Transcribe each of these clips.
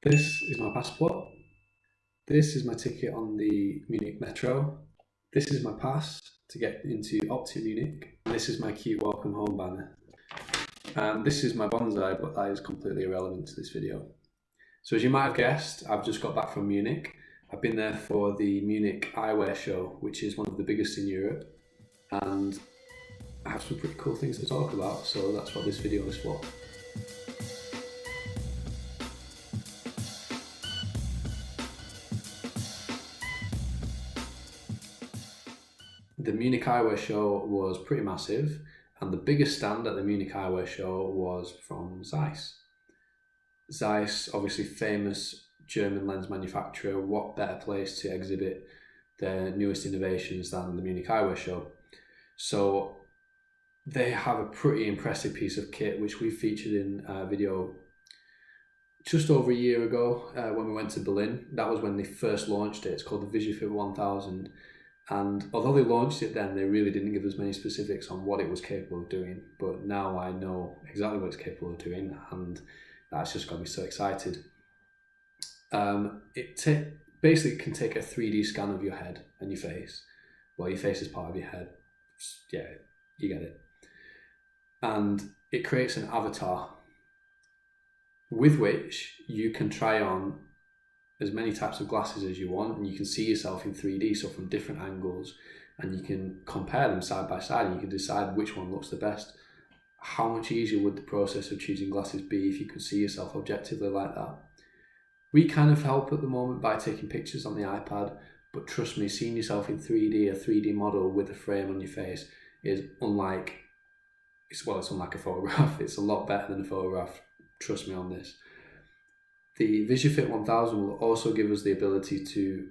This is my passport. This is my ticket on the Munich Metro. This is my pass to get into OptiMunich. And this is my cute welcome home banner. And this is my bonsai, but that is completely irrelevant to this video. So as you might have guessed, I've just got back from Munich. I've been there for the Munich eyewear show, which is one of the biggest in Europe. And I have some pretty cool things to talk about, so that's what this video is for. The Munich Eyewear Show was pretty massive, and the biggest stand at the Munich Eyewear Show was from Zeiss. Zeiss, obviously famous German lens manufacturer. What better place to exhibit their newest innovations than the Munich Eyewear Show? So they have a pretty impressive piece of kit which we featured in a video just over a year ago when we went to Berlin. That was when they first launched it. It's called the VisuFit 1000. And although they launched it then, they really didn't give us many specifics on what it was capable of doing. But now I know exactly what it's capable of doing, and that's just got me so excited. It basically can take a 3D scan of your head and your face. Well, your face is part of your head. Yeah, you get it. And it creates an avatar with which you can try on as many types of glasses as you want, and you can see yourself in 3D, so from different angles, and you can compare them side by side, and you can decide which one looks the best. How much easier would the process of choosing glasses be if you could see yourself objectively like that? We kind of help at the moment by taking pictures on the iPad, but trust me, seeing yourself in 3D, a 3D model with a frame on your face, is unlike a photograph. It's a lot better than a photograph, trust me on this. The VisuFit 1000 will also give us the ability to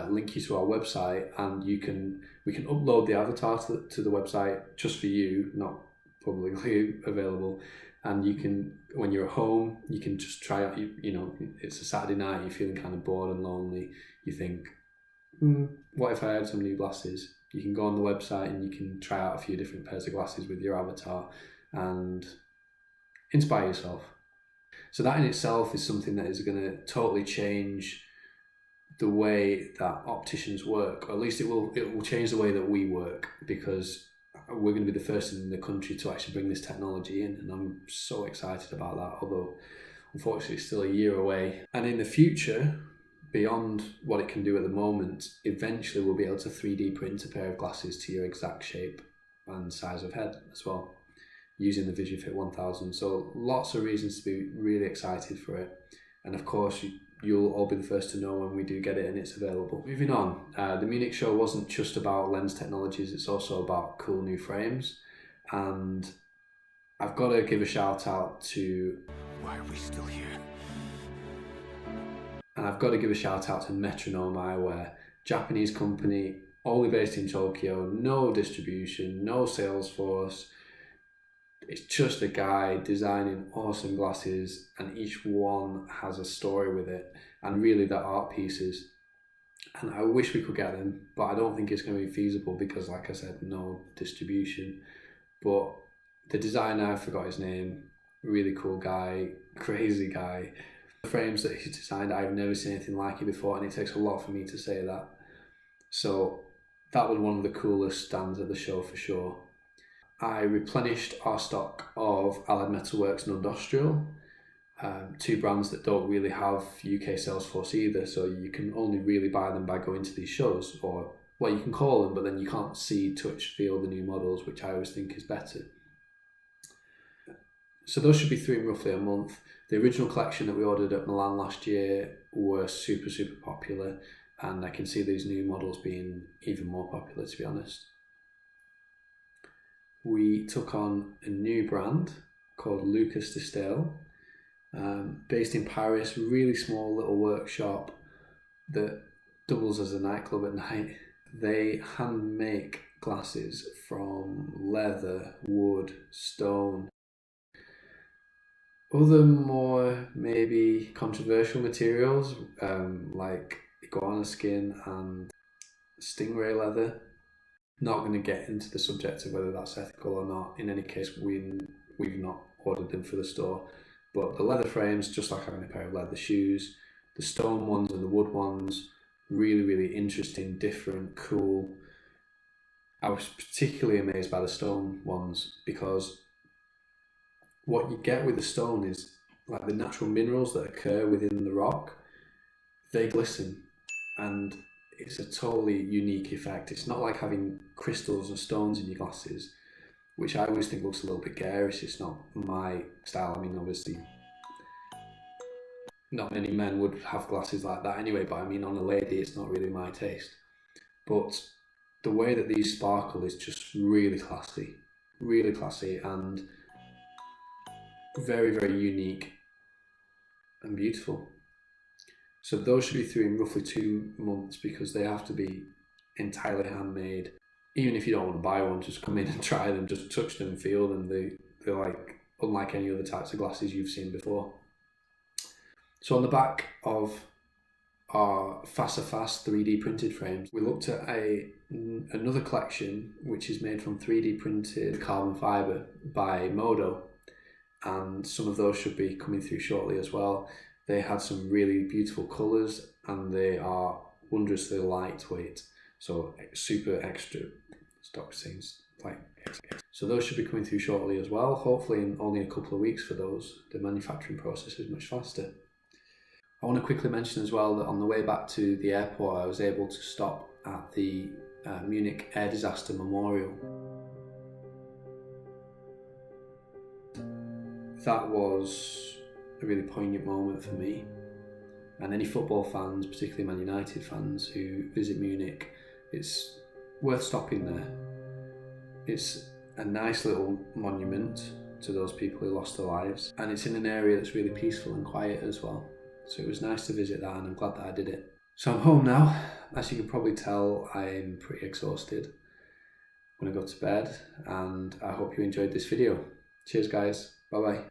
link you to our website, and we can upload the avatar to the website just for you, not publicly available. And you can, when you're at home, you can just try out. You know, it's a Saturday night, you're feeling kind of bored and lonely. You think, what if I had some new glasses? You can go on the website and you can try out a few different pairs of glasses with your avatar and inspire yourself. So that in itself is something that is going to totally change the way that opticians work, or at least it will change the way that we work, because we're going to be the first in the country to actually bring this technology in, and I'm so excited about that, although unfortunately it's still a year away. And in the future, beyond what it can do at the moment, eventually we'll be able to 3D print a pair of glasses to your exact shape and size of head as well, using the VisuFit 1000. So lots of reasons to be really excited for it. And of course, you'll all be the first to know when we do get it and it's available. Moving on, the Munich show wasn't just about lens technologies, it's also about cool new frames. And I've got to give a shout out to... Why are we still here? And I've got to give a shout out to Metronome Eyewear, Japanese company, only based in Tokyo, no distribution, no sales force. It's just a guy designing awesome glasses, and each one has a story with it, and really they're art pieces. And I wish we could get them, but I don't think it's going to be feasible because, like I said, no distribution. But the designer, I forgot his name, really cool guy, crazy guy. The frames that he's designed, I've never seen anything like it before, and it takes a lot for me to say that. So that was one of the coolest stands at the show for sure. I replenished our stock of Allied Metalworks and Industrial, two brands that don't really have UK sales force either, so you can only really buy them by going to these shows, or well, you can call them, but then you can't see, touch, feel the new models, which I always think is better. So those should be through in roughly a month. The original collection that we ordered at Milan last year were super popular, and I can see these new models being even more popular, to be honest. We took on a new brand called Lucas de Stale, based in Paris, really small little workshop that doubles as a nightclub at night. They hand make glasses from leather, wood, stone, other more maybe controversial materials like iguana skin and stingray leather. Not going to get into the subject of whether that's ethical or not. In any case, we've not ordered them for the store. But the leather frames, just like having a pair of leather shoes. The stone ones and the wood ones, really, really interesting, different, cool. I was particularly amazed by the stone ones because what you get with the stone is like the natural minerals that occur within the rock, they glisten, and it's a totally unique effect. It's not like having crystals and stones in your glasses, which I always think looks a little bit garish. It's not my style. I mean, obviously, not many men would have glasses like that anyway, but I mean, on a lady, it's not really my taste. But the way that these sparkle is just really classy, and very, very unique and beautiful. So those should be through in roughly 2 months because they have to be entirely handmade. Even if you don't want to buy one, just come in and try them, just touch them, feel them. They're like unlike any other types of glasses you've seen before. So on the back of our Fast 3D printed frames, we looked at another collection which is made from 3D printed carbon fibre by Modo, and some of those should be coming through shortly as well. They had some really beautiful colours and they are wondrously lightweight, so super extra stock scenes like so those should be coming through shortly as well, hopefully in only a couple of weeks for those. The manufacturing process is much faster. I want to quickly mention as well that on the way back to the airport I was able to stop at the Munich Air Disaster Memorial. That was a really poignant moment for me, and any football fans, particularly Man United fans who visit Munich, it's worth stopping there. It's a nice little monument to those people who lost their lives, and it's in an area that's really peaceful and quiet as well. So it was nice to visit that, and I'm glad that I did it. So I'm home now. As you can probably tell, I'm pretty exhausted. I'm going to go to bed, and I hope you enjoyed this video. Cheers guys, bye bye.